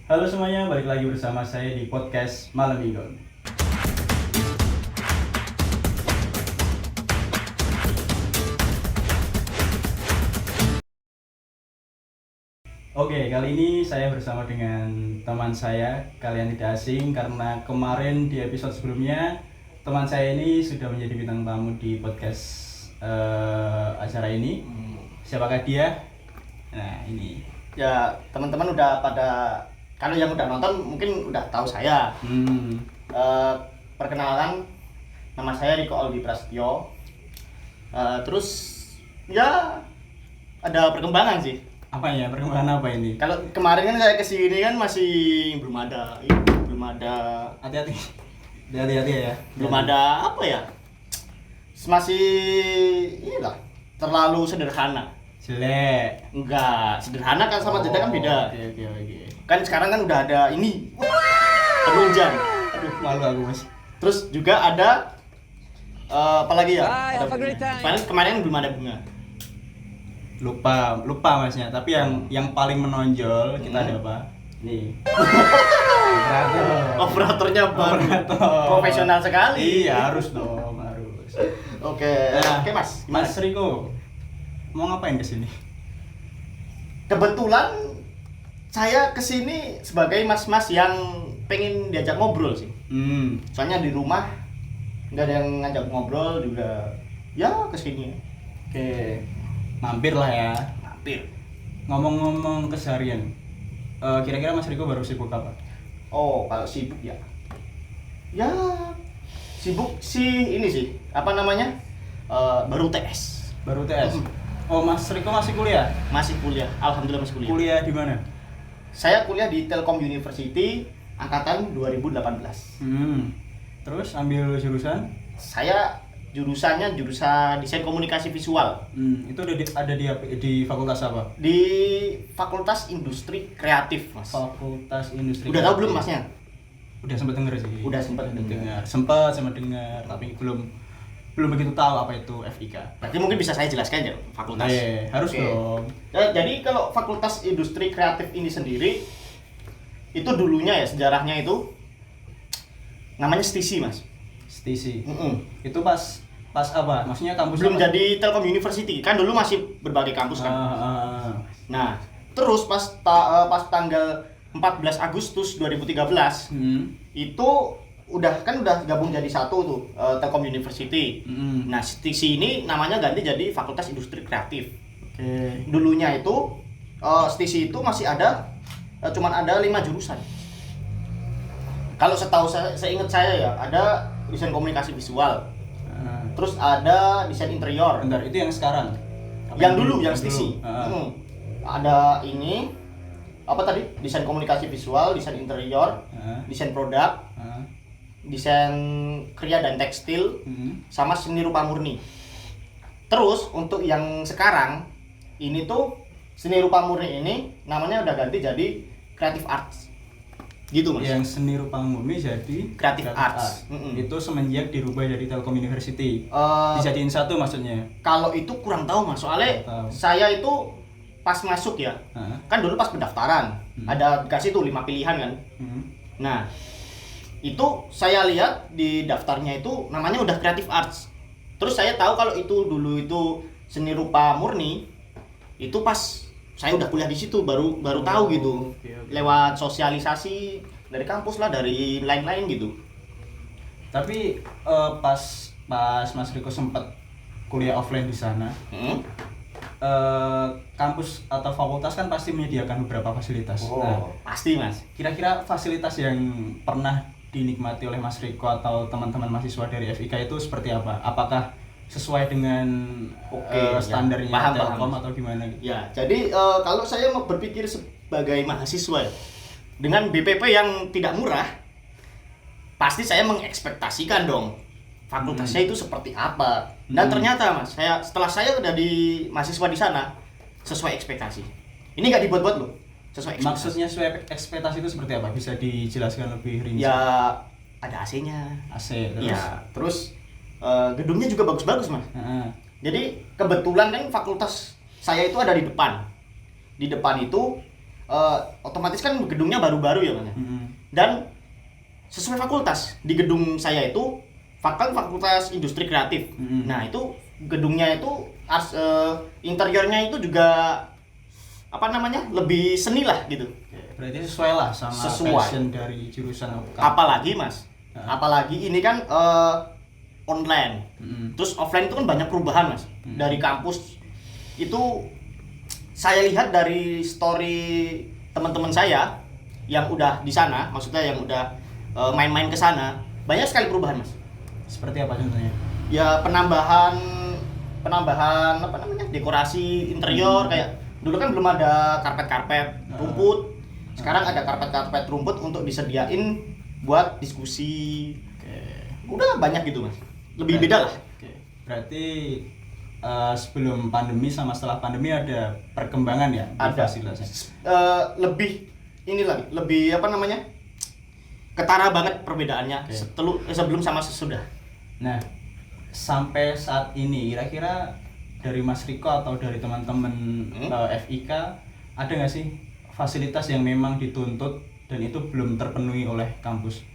Halo semuanya, balik lagi bersama saya di podcast Malam Minggu. Oke, kali ini saya bersama dengan teman saya. Kalian tidak asing karena kemarin di episode sebelumnya teman saya ini sudah menjadi bintang tamu di podcast acara ini. Siapakah dia? Nah, ini. Ya, teman-teman udah pada, kalau yang udah nonton mungkin udah tahu saya. Eh, Perkenalan, nama saya Riko Aldi Prasetyo. Terus ya ada perkembangan sih. Apa ya? Perkembangan apa ini? Kalau kemarin kan saya kesini kan masih belum ada Hati-hati. Hati-hati ya. belum ada apa ya? Masih inilah terlalu sederhana. Jelek. Enggak, sederhana kan sama jelek kan beda. Oke. Kan sekarang kan udah ada ini penunjang. Aduh, malu aku, Mas. Terus juga ada apa lagi ya? Bye, Ada have a great bunga. time. Kemarin belum ada bunga. Lupa Masnya, tapi yang paling menonjol kita ada apa? Nih. Operatornya baru. Operator. Profesional sekali. Iya, harus dong, harus. Oke. Nah, Oke, Mas. Gimana? Mas Riko, mau ngapain kesini? Kebetulan saya kesini sebagai mas-mas yang pengen diajak ngobrol sih. Soalnya di rumah nggak ada yang ngajak ngobrol juga. Ya kesini. Oke, mampir lah ya. Mampir. Ngomong-ngomong keseharian, kira-kira Mas Riko baru sibuk apa? Oh, kalau sibuk ya. Ya sibuk sih ini sih. Apa namanya? Baru TS. Baru TS. Oh, Mas Riko masih kuliah? Masih kuliah. Alhamdulillah masih kuliah. Kuliah di mana? Saya kuliah di Telkom University angkatan 2018. Terus ambil jurusan? Saya jurusannya jurusan desain komunikasi visual Itu ada di fakultas apa? di Fakultas Industri Kreatif, Mas. Fakultas Industri. Udah tahu Kreatif. belum Masnya? Udah sempat denger sih. Udah sempat dengar. dengar. Sempat dengar, tapi belum begitu tahu apa itu FIK. Berarti mungkin bisa saya jelaskan ya fakultas. Harus Oke. dong. Jadi kalau Fakultas Industri Kreatif ini sendiri itu dulunya ya sejarahnya itu namanya STISI, Mas. STISI. Mm-mm. Itu pas apa? Maksudnya kampus Belum apa? jadi Telkom University. Kan dulu masih berbagai kampus kan. Nah, terus pas tanggal 14 Agustus 2013 itu udah gabung jadi satu tuh Telkom University. Nah, STISI ini namanya ganti jadi Fakultas Industri Kreatif. Oke. Dulunya itu STISI itu masih ada cuman ada 5 jurusan. Kalau seingat saya ya, ada desain komunikasi visual. Terus ada desain interior. Bentar, itu yang sekarang. Apa Yang dulu yang STISI. dulu? Ada ini apa tadi? Desain komunikasi visual, desain interior, desain produk, desain kriya dan tekstil, sama seni rupa murni. Terus untuk yang sekarang ini tuh seni rupa murni ini namanya udah ganti jadi Creative Arts. Gitu, Mas. Yang seni rupa murni jadi Creative Arts. Itu semenjak dirubah jadi Telkom University. Dijadiin satu maksudnya. Kalau itu kurang tahu, Mas. Soalnya Kurang tahu. saya itu pas masuk ya. Kan dulu pas pendaftaran ada dikasih tuh 5 pilihan kan. Nah, itu saya lihat di daftarnya itu namanya udah Creative Arts. Terus saya tahu kalau itu dulu itu seni rupa murni. Itu pas saya udah kuliah di situ baru tahu gitu. Oke. Lewat sosialisasi dari kampus lah, dari lain-lain gitu. Tapi pas Mas Riko sempat kuliah offline di sana, kampus atau fakultas kan pasti menyediakan beberapa fasilitas. Nah, Pasti, Mas. kira-kira fasilitas yang pernah dinikmati oleh Mas Riko atau teman-teman mahasiswa dari FIK itu seperti apa? Apakah sesuai dengan standarnya paham. Telkom atau gimana? Ya, jadi kalau saya mau berpikir sebagai mahasiswa ya, dengan BPP yang tidak murah, pasti saya mengekspektasikan dong fakultasnya itu seperti apa. Dan ternyata, Mas, setelah saya udah di mahasiswa di sana sesuai ekspektasi. Ini nggak dibuat-buat loh, sesuai ekspektasi. Maksudnya sesuai ekspektasi itu seperti apa? Bisa dijelaskan lebih rinci? Ya, ada AC-nya. AC terus. Ya, terus gedungnya juga bagus-bagus, Mas. Jadi kebetulan kan fakultas saya itu ada di depan. Di depan itu otomatis kan gedungnya baru-baru ya Mas. Dan sesuai fakultas, di gedung saya itu fakultas industri kreatif. Nah itu gedungnya itu interiornya itu juga apa namanya, lebih seni lah gitu. Berarti sesuai lah sama passion dari jurusan apalagi Mas, apalagi ini kan online. Terus offline itu kan banyak perubahan Mas. Dari kampus itu saya lihat dari story teman-teman saya yang udah di sana, maksudnya yang udah main-main ke sana, banyak sekali perubahan Mas. Seperti apa contohnya? Ya penambahan apa namanya, dekorasi interior. Kayak dulu kan belum ada karpet rumput, sekarang ada karpet rumput untuk disediain buat diskusi. Udah banyak gitu Mas, lebih beda lah. Berarti sebelum pandemi sama setelah pandemi ada perkembangan ya di fasilitasnya? Lebih ini lagi, lebih apa namanya, ketara banget perbedaannya sebelum sama sesudah. Nah, sampai saat ini kira-kira dari Mas Riko atau dari teman-teman FIK ada nggak sih fasilitas yang memang dituntut dan itu belum terpenuhi oleh kampus?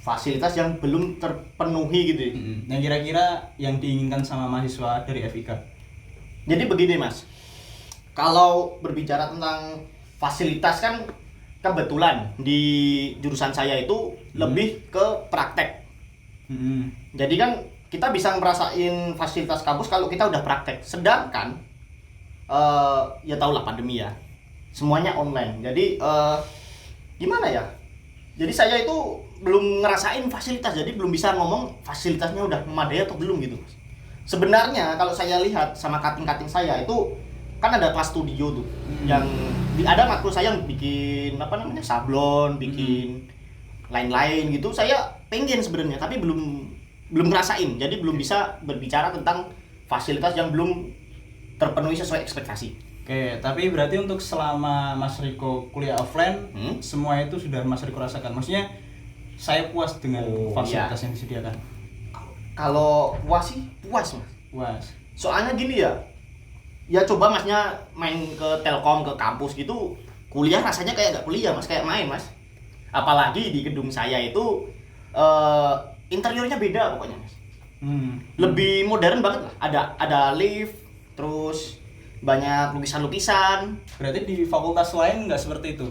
Fasilitas yang belum terpenuhi gitu ya? Yang kira-kira yang diinginkan sama mahasiswa dari FIK? Jadi begini Mas, kalau berbicara tentang fasilitas kan kebetulan di jurusan saya itu lebih ke praktek. Jadi kan kita bisa ngerasain fasilitas kampus kalau kita udah praktek. Sedangkan ya tau lah pandemi ya, semuanya online. Jadi gimana ya? Jadi saya itu belum ngerasain fasilitas, jadi belum bisa ngomong fasilitasnya udah memadai atau belum gitu. Sebenarnya kalau saya lihat sama kating-kating saya itu kan ada kelas studio tuh, yang ada matkul saya yang bikin apa namanya, sablon, bikin lain-lain gitu. Saya pengen sebenarnya, tapi belum ngerasain, jadi belum bisa berbicara tentang fasilitas yang belum terpenuhi sesuai ekspektasi. Oke, tapi berarti untuk selama Mas Riko kuliah offline, semua itu sudah Mas Riko rasakan. Maksudnya saya puas dengan fasilitas yang disediakan. Kalau puas sih puas Mas. Puas. Soalnya gini ya, ya coba Masnya main ke Telkom, ke kampus gitu, kuliah rasanya kayak nggak kuliah Mas, kayak main Mas. Apalagi di gedung saya itu interiornya beda pokoknya Mas. Lebih modern banget lah. Ada lift, terus banyak lukisan-lukisan. Berarti di fakultas lain nggak seperti itu?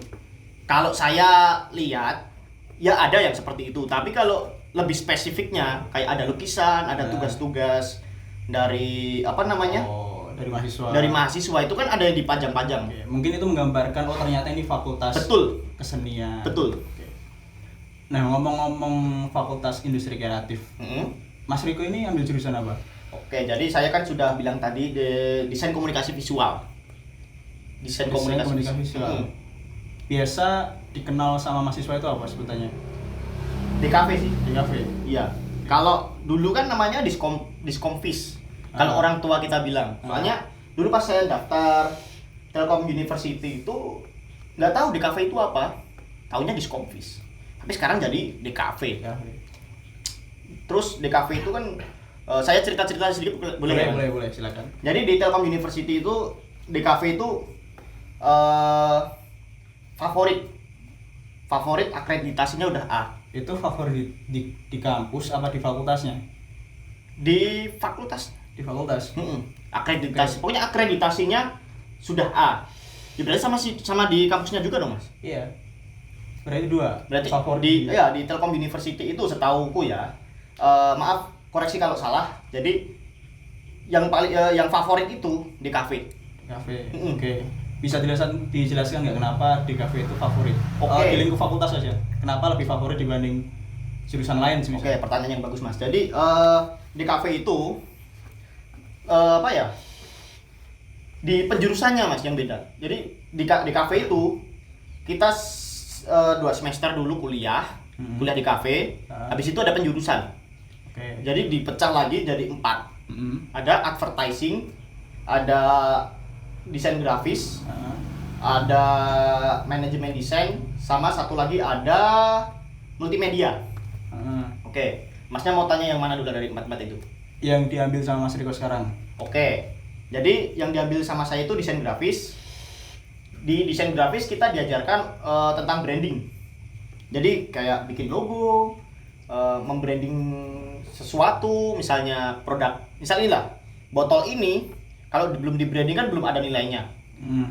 Kalau saya lihat, ya ada yang seperti itu. Tapi kalau lebih spesifiknya, kayak ada lukisan, ada tugas-tugas dari apa namanya? Dari mahasiswa. Dari mahasiswa itu kan ada yang dipajang-pajang. Mungkin itu menggambarkan ternyata ini fakultas. Betul. Kesenian. Betul. Nah, ngomong-ngomong fakultas industri kreatif, Mas Riko ini ambil jurusan apa? Oke, jadi saya kan sudah bilang tadi desain komunikasi visual. Desain komunikasi visual. Biasa dikenal sama mahasiswa itu apa sebutannya? DKV sih. DKV. Iya. Kalau dulu kan namanya diskomvis. Kalau orang tua kita bilang. Soalnya dulu pas saya daftar Telkom University itu nggak tahu DKV itu apa. Taunya diskomvis. Tapi sekarang jadi DKV. Terus DKV itu kan saya cerita-cerita sedikit boleh? Boleh, silakan. Jadi di Telkom University itu DKV itu favorit akreditasinya udah A. Itu favorit di kampus apa di fakultasnya? Di fakultas. Di fakultas. Akreditasi. Pokoknya akreditasinya sudah A. Ya, berarti sama di kampusnya juga dong, Mas? Iya. Berarti dua. Berarti favorit di Telkom University itu setauku ya. Maaf koreksi kalau salah. Jadi yang paling yang favorit itu di kafe. Oke. Bisa dijelaskan nggak kenapa di kafe itu favorit? Di lingkup fakultas saja. Kenapa lebih favorit dibanding jurusan lain semisal? Oke, pertanyaan yang bagus Mas. Jadi di kafe itu apa ya? Di penjurusannya Mas yang beda. Jadi di kafe itu kita 2 semester dulu kuliah di kafe. Habis itu ada penjurusan. Jadi dipecah lagi jadi 4. Ada advertising, ada desain grafis, ada manajemen desain, sama satu lagi ada multimedia. Oke, Masnya mau tanya yang mana dulu dari 4 itu? Yang diambil sama Mas Riko sekarang. Oke, jadi yang diambil sama saya itu desain grafis. di desain grafis kita diajarkan tentang branding. Jadi kayak bikin logo, membranding sesuatu, misalnya produk. Misalnya lah, botol ini kalau belum di branding kan belum ada nilainya.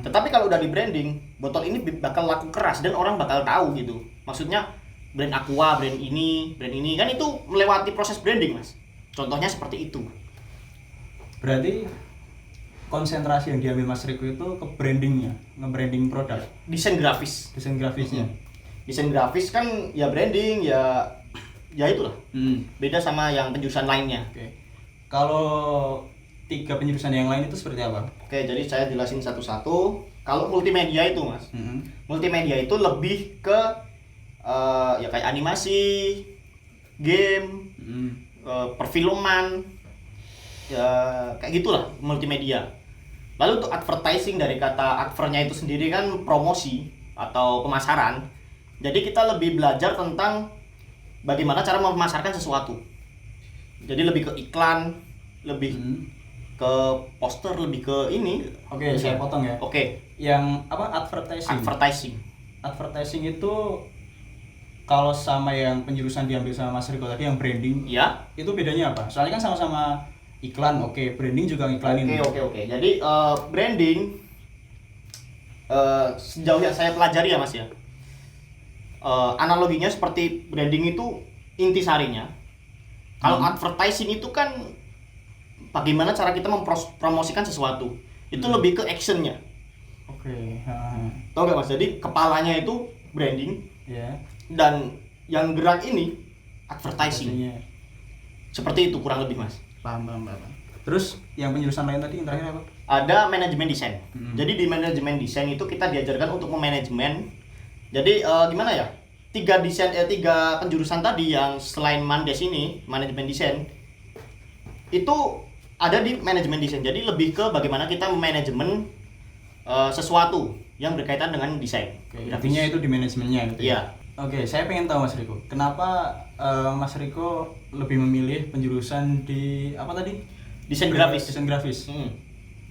Tetapi kalau udah di branding, botol ini bakal laku keras dan orang bakal tahu gitu. Maksudnya brand Aqua, brand ini kan itu melewati proses branding, Mas. Contohnya seperti itu. Berarti konsentrasi yang diambil Mas Riko itu ke brandingnya, nge-branding produk. Desain grafis. Desain grafisnya. Desain grafis kan ya branding, ya itulah. Beda sama yang penjurusan lainnya. Oke. Kalau 3 penjurusan yang lain itu seperti apa? Oke, jadi saya jelasin satu-satu. Kalau multimedia itu, Mas. Multimedia itu lebih ke ya kayak animasi, game, perfilman, ya kayak gitulah multimedia. Lalu untuk advertising, dari kata advertnya itu sendiri kan promosi atau pemasaran. Jadi kita lebih belajar tentang bagaimana cara memasarkan sesuatu. Jadi lebih ke iklan, lebih ke poster, lebih ke ini. Oke, saya potong ya. Oke. Yang apa, advertising? Advertising itu kalau sama yang penjurusan diambil sama Mas Riko tadi yang branding, ya, itu bedanya apa? Soalnya kan sama-sama iklan, oke, branding juga ngiklanin. Oke. Jadi branding sejauh yang saya pelajari ya, Mas ya. Analoginya seperti branding itu intisarinya. Kalau advertising itu kan bagaimana cara kita mempromosikan sesuatu. Itu lebih ke actionnya. Oke. Tahu nggak, Mas? Jadi kepalanya itu branding, dan yang gerak ini advertising. Seperti itu kurang lebih, Mas. Paham. Terus yang penjurusan lain tadi yang terakhir apa? Ada manajemen desain. Jadi di manajemen desain itu kita diajarkan untuk memanajemen. Jadi gimana ya? 3 penjurusan tadi yang selain Mandes ini, manajemen desain, itu ada di manajemen desain. Jadi lebih ke bagaimana kita manajemen sesuatu yang berkaitan dengan desain. Artinya itu di manajemennya gitu. Iya. Oke, saya pengen tahu Mas Riko, kenapa Mas Riko lebih memilih penjurusan di apa tadi? Desain grafis. Desain grafis.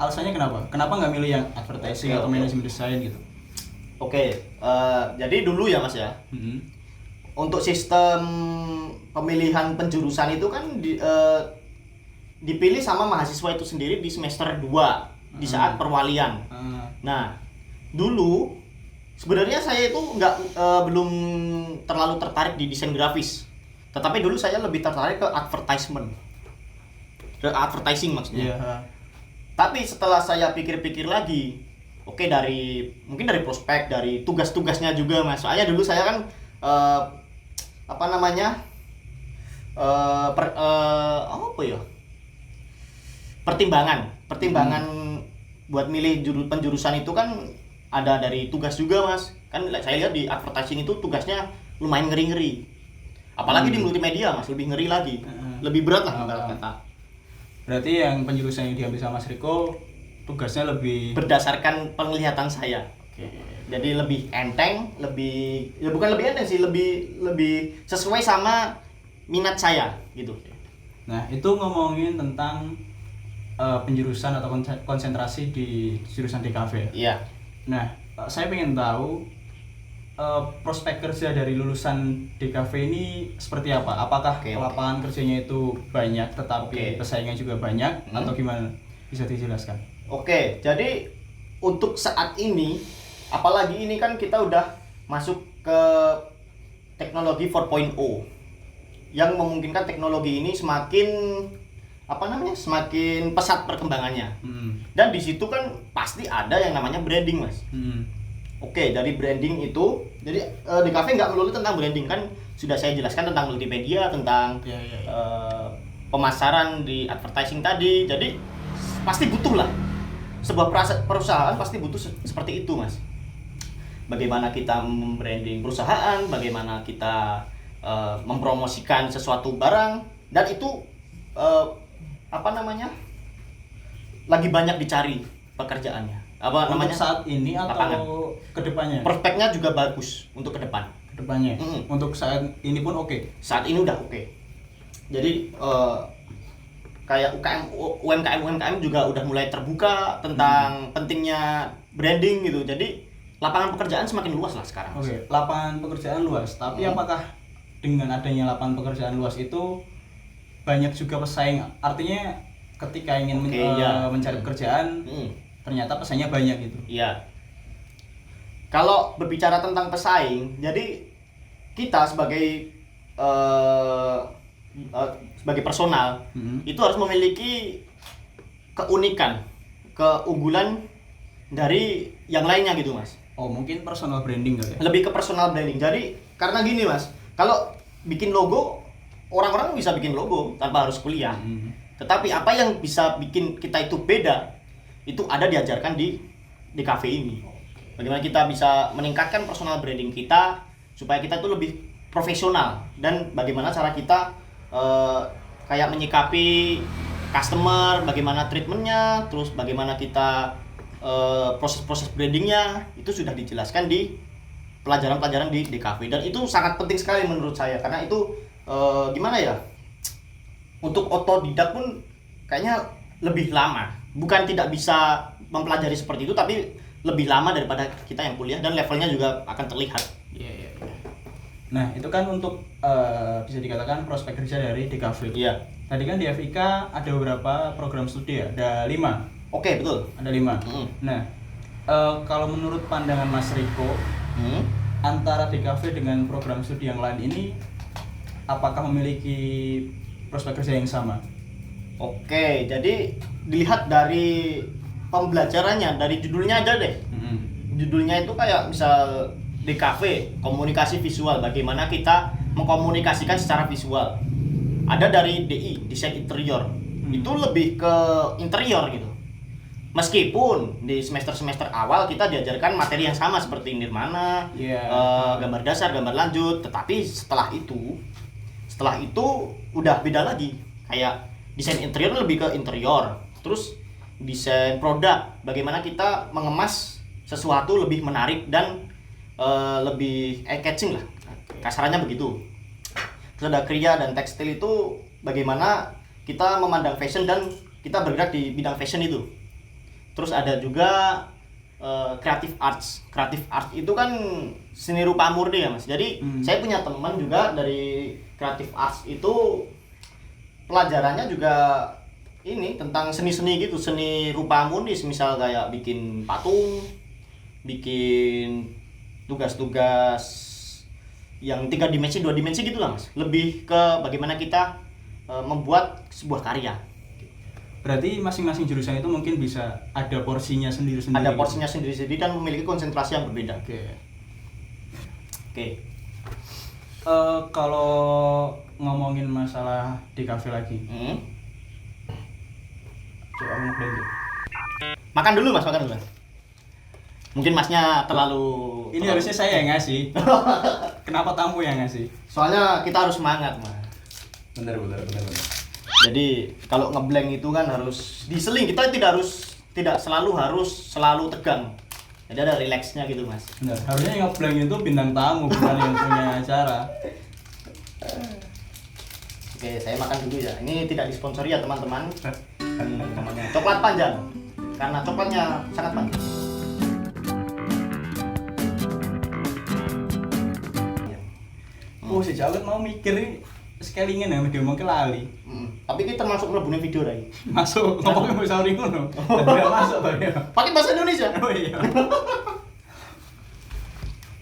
Alasannya kenapa? Kenapa nggak milih yang advertising atau manajemen desain gitu? Oke, jadi dulu ya, Mas ya. Untuk sistem pemilihan penjurusan itu kan dipilih sama mahasiswa itu sendiri di semester 2 di saat perwalian. Nah, dulu sebenarnya saya itu belum terlalu tertarik di desain grafis. Tetapi dulu saya lebih tertarik ke advertisement. Ke advertising maksudnya. Tapi setelah saya pikir-pikir lagi, mungkin dari prospek, dari tugas-tugasnya juga, Mas. Soalnya dulu saya kan pertimbangan buat milih penjurusan itu kan ada dari tugas juga, Mas. Kan saya lihat di advertising itu tugasnya lumayan ngeri-ngeri. Apalagi di multimedia, Mas, lebih ngeri lagi. Lebih berat lah ibarat kata. Berarti yang penjurusan yang diambil sama Mas Riko tugasnya lebih berdasarkan penglihatan saya. Jadi lebih enteng, bukan lebih enteng sih, lebih sesuai sama minat saya gitu. Nah, itu ngomongin tentang penjurusan atau konsentrasi di jurusan DKV. Iya. Nah, saya pengen tahu prospek kerja dari lulusan DKV ini seperti apa? Apakah lapangan kerjanya itu banyak tetapi pesaingnya juga banyak atau gimana? Bisa dijelaskan? Oke, jadi untuk saat ini, apalagi ini kan kita udah masuk ke teknologi 4.0 yang memungkinkan teknologi ini semakin pesat perkembangannya. Dan di situ kan pasti ada yang namanya branding, Mas. Oke, dari branding itu, jadi di kafe nggak melulu tentang branding, kan sudah saya jelaskan tentang multimedia, tentang pemasaran di advertising tadi. Jadi pasti butuh lah, sebuah perusahaan pasti butuh seperti itu, Mas. Bagaimana kita membranding perusahaan, bagaimana kita mempromosikan sesuatu barang, dan itu lagi banyak dicari pekerjaannya. Untuk saat ini atau kedepannya? Prospeknya juga bagus untuk ke depan. Kedepannya. Untuk saat ini pun oke. Saat ini udah oke. Jadi kayak UMKM juga udah mulai terbuka tentang pentingnya branding gitu. Jadi lapangan pekerjaan semakin luas lah sekarang. Oke, lapangan pekerjaan luas. Tapi apakah dengan adanya lapangan pekerjaan luas itu banyak juga pesaing? Artinya ketika ingin mencari pekerjaan, ternyata pesaingnya banyak gitu. Iya. Kalau berbicara tentang pesaing, jadi kita sebagai personal itu harus memiliki keunikan, keunggulan dari yang lainnya gitu Mas. Oh, mungkin personal branding kali ya? Lebih ke personal branding. Jadi karena gini Mas, kalau bikin logo, orang-orang bisa bikin logo tanpa harus kuliah. Tetapi apa yang bisa bikin kita itu beda, itu ada diajarkan di cafe ini. Bagaimana kita bisa meningkatkan personal branding kita supaya kita itu lebih profesional, dan bagaimana cara kita kayak menyikapi customer, bagaimana treatmentnya, terus bagaimana kita proses-proses brandingnya, itu sudah dijelaskan di pelajaran-pelajaran di DKV, dan itu sangat penting sekali menurut saya, karena itu gimana ya, untuk otodidak pun kayaknya lebih lama, bukan tidak bisa mempelajari seperti itu, tapi lebih lama daripada kita yang kuliah, dan levelnya juga akan terlihat. Iya. Nah, itu kan untuk bisa dikatakan prospek kerja dari DKV. Iya. Tadi kan di FIK ada beberapa program studi ya, ada 5. Oke, betul. Ada 5. Nah, kalau menurut pandangan Mas Riko, antara DKV dengan program studi yang lain ini, apakah memiliki prospek kerja yang sama? Oke, jadi dilihat dari pembelajarannya, dari judulnya aja deh. Judulnya itu kayak misal DKV, komunikasi visual, bagaimana kita mengkomunikasikan secara visual. Ada dari DI, desain interior, itu lebih ke interior gitu. Meskipun di semester-semester awal kita diajarkan materi yang sama seperti nirmana, gambar dasar, gambar lanjut, tetapi setelah itu udah beda lagi. Kayak desain interior lebih ke interior, terus desain produk, bagaimana kita mengemas sesuatu lebih menarik dan lebih eye-catching lah, kasarannya begitu. Terus ada kriya dan tekstil, itu bagaimana kita memandang fashion dan kita bergerak di bidang fashion itu. Terus ada juga creative arts. Creative art itu kan seni rupa murni ya Mas. Jadi saya punya teman juga dari creative arts, itu pelajarannya juga ini tentang seni-seni gitu, seni rupa murni, misal kayak bikin patung, bikin tugas-tugas yang 3 dimensi, 2 dimensi gitu lah Mas. Lebih ke bagaimana kita membuat sebuah karya. Berarti masing-masing jurusan itu mungkin bisa ada porsinya sendiri-sendiri. Ada porsinya sendiri-sendiri dan memiliki konsentrasi yang berbeda. Oke. Kalau ngomongin masalah DKV lagi, coba ngomong dulu. Makan dulu Mas, makan dulu. Mungkin Masnya terlalu. Ini harusnya saya yang ngasih. Kenapa tamu yang ngasih? Soalnya kita harus semangat Mas. Benar. Jadi kalau ngeblank itu kan harus diseling, kita tidak selalu tegang. Jadi ada relaxnya gitu Mas. Benar. Harusnya yang ngeblank itu bintang tamu, bukan yang punya acara. Oke, saya makan dulu ya. Ini tidak disponsori ya teman-teman. Namanya coklat panjang, karena coklatnya sangat panjang. Si Jawet mau mikir sekelingin ya, dia mau ke lali. Tapi kita termasuk mlebunin video lagi. Masuk, ngomongnya bisa ori ngono. Tidak masuk Pak ya. Pakai bahasa Indonesia. Oh iya.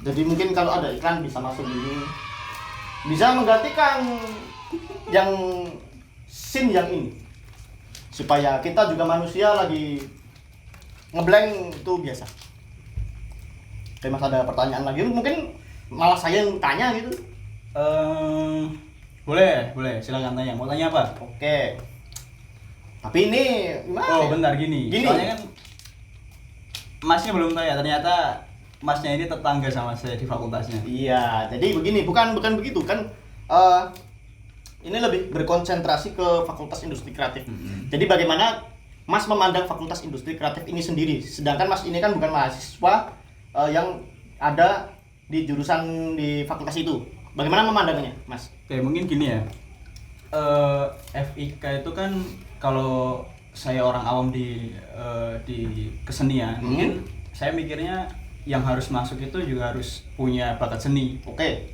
Jadi mungkin kalau ada iklan bisa masuk ini. Bisa menggantikan yang scene yang ini. Supaya kita juga manusia lagi ngeblank itu biasa. Oke, Mas, ada pertanyaan lagi? Mungkin malah saya yang tanya gitu. Boleh, silakan tanya. Mau tanya apa? Oke. Tapi ini gimana? Oh, bentar gini. Soalnya kan Masnya belum tahu ya, ternyata Masnya ini tetangga sama saya di fakultasnya. Iya, jadi begini, bukan begitu kan. Ini lebih berkonsentrasi ke Fakultas Industri Kreatif. Jadi bagaimana Mas memandang Fakultas Industri Kreatif ini sendiri? Sedangkan Mas ini kan bukan mahasiswa yang ada di jurusan di fakultas itu. Bagaimana memandangnya, Mas? Oke, mungkin gini ya. FIK itu kan kalau saya orang awam di kesenian, mungkin saya mikirnya yang harus masuk itu juga harus punya bakat seni. Oke.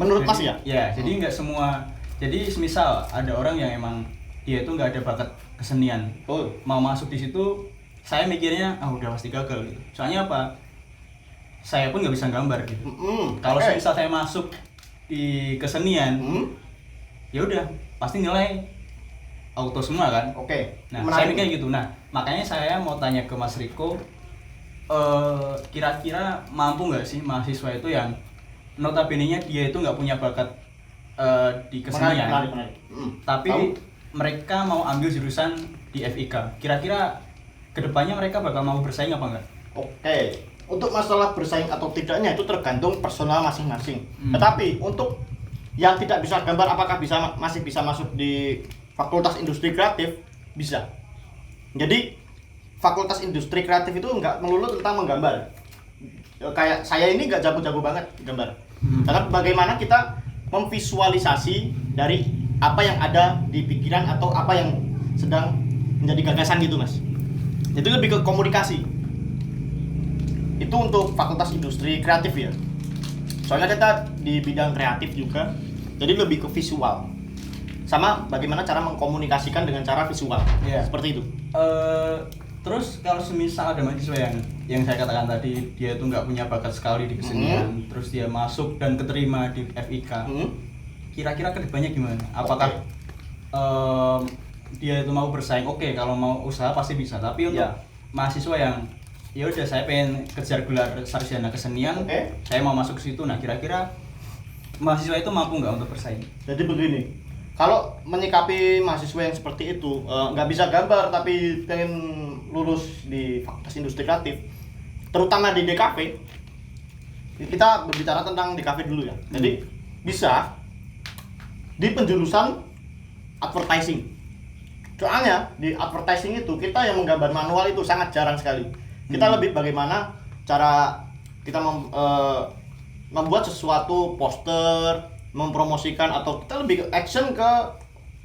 Menurut Mas ya? Ya, jadi nggak semua. Jadi semisal ada orang yang emang dia itu nggak ada bakat kesenian, mau masuk di situ, saya mikirnya udah pasti gagal gitu. Soalnya apa? Saya pun nggak bisa gambar gitu. Kalau semisal saya masuk di kesenian, ya udah pasti nilai auto semua kan. Nah, saya mikir gitu. Nah, makanya saya mau tanya ke Mas Riko, kira-kira mampu nggak sih mahasiswa itu yang notabene-nya dia itu nggak punya bakat di kesenian, tapi mereka mau ambil jurusan di FIK. Kira-kira kedepannya mereka bakal mau bersaing apa enggak? Untuk masalah bersaing atau tidaknya itu tergantung personal masing-masing. Tetapi untuk yang tidak bisa gambar, apakah masih bisa masuk di Fakultas Industri Kreatif? Bisa. Jadi Fakultas Industri Kreatif itu nggak melulu tentang menggambar. Kayak saya ini nggak jago-jago banget gambar. Karena bagaimana kita memvisualisasi dari apa yang ada di pikiran atau apa yang sedang menjadi gagasan gitu, Mas. Jadi lebih ke komunikasi. Itu untuk Fakultas Industri Kreatif ya. Soalnya kita di bidang kreatif juga, jadi lebih ke visual. Sama bagaimana cara mengkomunikasikan dengan cara visual. Seperti itu. Terus kalau semisal ada mahasiswa yang saya katakan tadi, dia itu nggak punya bakat sekali di kesenian, terus dia masuk dan keterima di FIK, kira-kira kedepannya gimana? Apakah dia itu mau bersaing? Oke, kalau mau usaha pasti bisa, tapi untuk mahasiswa yang ya udah saya pengen kejar gelar sarjana kesenian, saya mau masuk ke situ. Nah, kira-kira mahasiswa itu mampu nggak untuk bersaing? Jadi begini, kalau menyikapi mahasiswa yang seperti itu, nggak bisa gambar tapi pengen lulus di Fakultas Industri Kreatif, terutama di DKV, kita berbicara tentang DKV dulu ya. Jadi bisa di penjurusan advertising. Soalnya di advertising itu kita yang menggambar manual itu sangat jarang sekali. Kita lebih bagaimana cara kita membuat sesuatu poster, mempromosikan, atau kita lebih ke action ke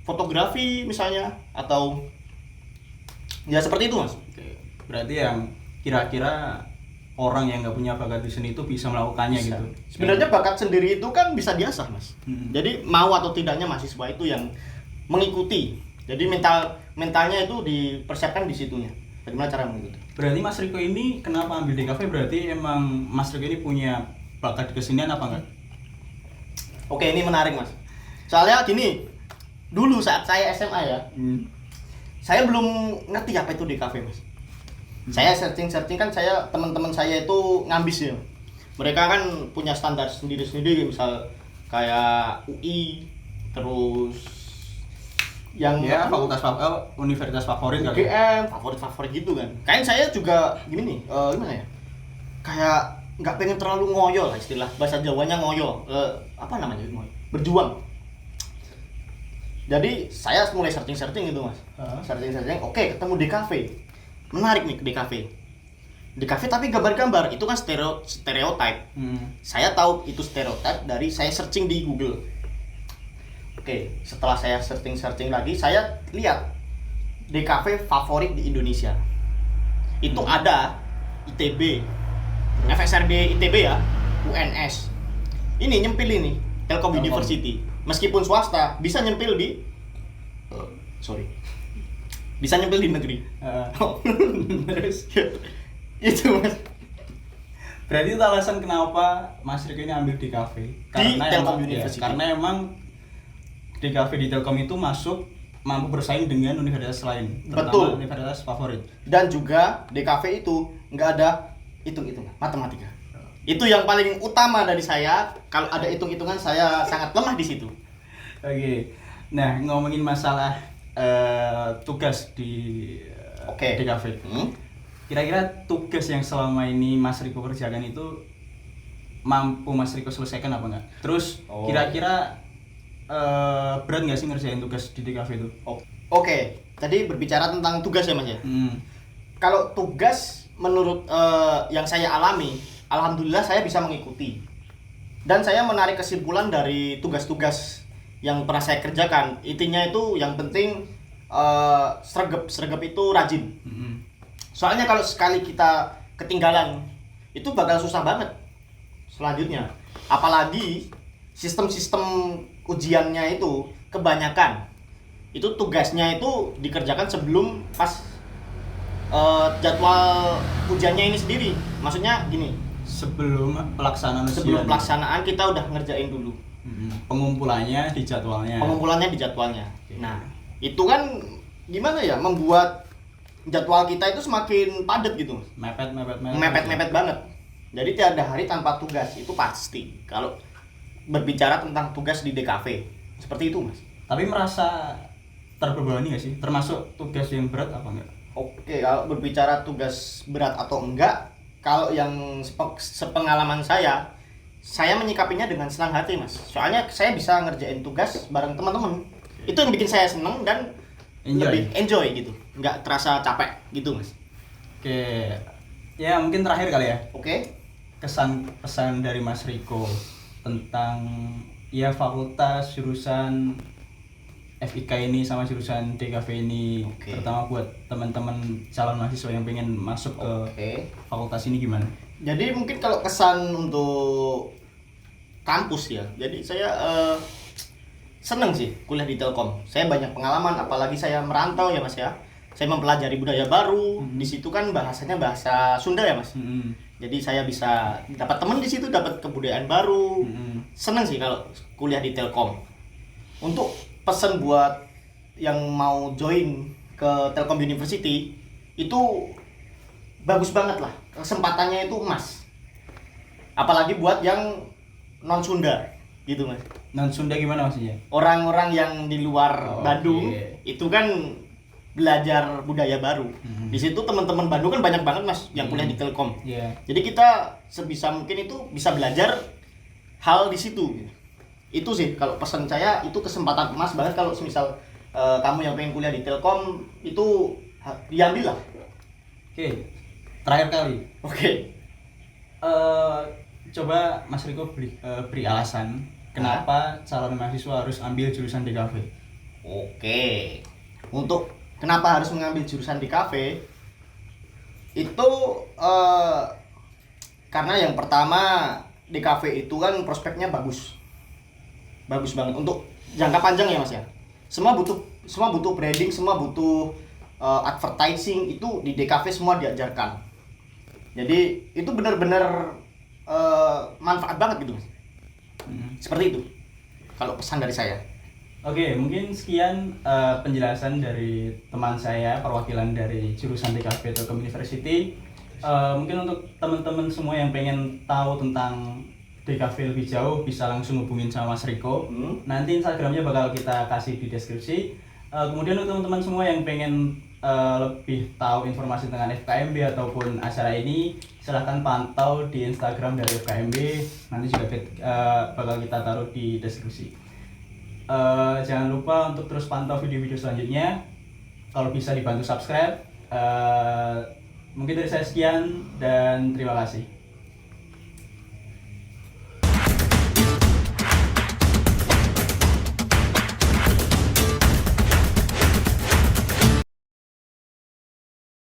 fotografi misalnya, atau ya seperti itu, Mas. Berarti yang kira-kira orang yang nggak punya bakat di seni itu bisa melakukannya bisa. Gitu. Sebenarnya bakat sendiri itu kan bisa diasah, Mas. Jadi mau atau tidaknya mahasiswa itu yang mengikuti. Jadi mentalnya itu dipersiapkan di situnya. Bagaimana cara mengikuti? Berarti Mas Riko ini kenapa ambil DKV? Berarti emang Mas Riko ini punya bakat di kesenian apa enggak? Oke, ini menarik, Mas. Soalnya gini, dulu saat saya SMA ya, saya belum ngerti apa itu DKV, Mas. Saya searching kan, teman-teman saya itu ngambis ya. Mereka kan punya standar sendiri-sendiri, misal kayak UI, terus yang fakultas universitas favorit kali. UGM, favorit gitu kan. Kayak saya juga gini nih, gimana ya? Kayak nggak pengen terlalu ngoyo lah, istilah bahasa Jawanya ngoyo. Apa namanya? Berjuang. Jadi saya mulai searching gitu, Mas. Searching. Oke, ketemu DKV. Menarik nih ke DKV. DKV tapi gambar-gambar, itu kan stereotype. Saya tahu itu stereotype dari saya searching di Google. Oke, setelah saya searching lagi, saya lihat DKV favorit di Indonesia. Itu ada ITB, FSRD ITB ya, UNS. Ini nyempil ini, Telkom University. Meskipun swasta, bisa nyempil di bisa nyempil di negeri. Terus itu, Mas. Berarti itu alasan kenapa Mas Riko ini ambil DKV. Di Telkom University. Karena emang DKV di Telkom itu mampu bersaing dengan universitas lain, terutama universitas favorit. Dan juga DKV itu nggak ada hitung-hitungan, matematika. Itu yang paling utama dari saya. Kalau ada hitung-hitungan, saya sangat lemah di situ. Oke. Nah, ngomongin masalah tugas di DKV. Kira-kira tugas yang selama ini Mas Riko kerjakan itu mampu Mas Riko selesaikan apa enggak? Terus kira-kira berat nggak sih ngerjain tugas di DKV itu? Oke, tadi berbicara tentang tugas ya, Mas ya. Kalau tugas menurut yang saya alami, alhamdulillah saya bisa mengikuti. Dan saya menarik kesimpulan dari tugas-tugas yang pernah saya kerjakan. Intinya itu yang penting sregep itu rajin. Soalnya kalau sekali kita ketinggalan itu bakal susah banget selanjutnya. Apalagi sistem-sistem ujiannya itu kebanyakan itu tugasnya itu dikerjakan sebelum pas jadwal ujiannya ini sendiri. Maksudnya gini, sebelum pelaksanaan kita udah ngerjain dulu. Pengumpulannya di jadwalnya. Okay. Nah, itu kan gimana ya, membuat jadwal kita itu semakin padat gitu. Mepet banget. Jadi tiada hari tanpa tugas, itu pasti. Kalau berbicara tentang tugas di DKV, seperti itu, Mas. Tapi merasa terbebani nggak sih? Termasuk tugas yang berat apa enggak? Oke, kalau berbicara tugas berat atau enggak, kalau yang sepengalaman saya menyikapinya dengan senang hati, Mas. Soalnya saya bisa ngerjain tugas bareng teman-teman. Itu yang bikin saya senang dan lebih enjoy gitu. Nggak terasa capek gitu, Mas. Oke. Ya, mungkin terakhir kali ya. Oke. Kesan pesan dari Mas Riko tentang ya fakultas jurusan FIK ini sama jurusan DKV ini, terutama buat teman-teman calon mahasiswa yang pengen masuk ke fakultas ini gimana? Jadi mungkin kalau kesan untuk kampus ya, jadi saya seneng sih kuliah di Telkom. Saya banyak pengalaman, apalagi saya merantau ya, Mas ya. Saya mempelajari budaya baru. Di situ kan bahasanya bahasa Sunda ya, Mas. Jadi saya bisa dapat teman di situ, dapat kebudayaan baru. Seneng sih kalau kuliah di Telkom. Untuk pesan buat yang mau join ke Telkom University, itu bagus banget lah, kesempatannya itu emas. Apalagi buat yang non Sunda gitu, Mas. Non Sunda gimana maksudnya? Orang-orang yang di luar Bandung itu kan belajar budaya baru. Di situ teman-teman Bandung kan banyak banget, Mas, yang kuliah di Telkom. Jadi kita sebisa mungkin itu bisa belajar hal di situ. Itu sih kalau pesan saya, itu kesempatan emas banget kalau misal kamu yang pengen kuliah di Telkom itu diambil lah. Oke. Terakhir kali. Coba Mas Riko beri alasan kenapa calon mahasiswa harus ambil jurusan DKV. Untuk kenapa harus mengambil jurusan DKV itu karena yang pertama, DKV itu kan prospeknya bagus banget untuk jangka panjang ya, Mas ya. Semua butuh branding, semua butuh advertising, itu di DKV semua diajarkan. Jadi itu benar-benar manfaat banget gitu, Mas. Seperti itu kalau pesan dari saya. Oke, mungkin sekian penjelasan dari teman saya, perwakilan dari jurusan DKV Telkom University. Mungkin untuk teman-teman semua yang pengen tahu tentang DKV lebih jauh, bisa langsung hubungin sama Mas Riko. Nanti Instagramnya bakal kita kasih di deskripsi. Kemudian untuk teman-teman semua yang pengen lebih tahu informasi tentang FKMB ataupun acara ini, silahkan pantau di Instagram dari FKMB. Nanti juga bakal kita taruh di deskripsi. Jangan lupa untuk terus pantau video-video selanjutnya. Kalau bisa dibantu subscribe. Mungkin dari saya sekian dan terima kasih.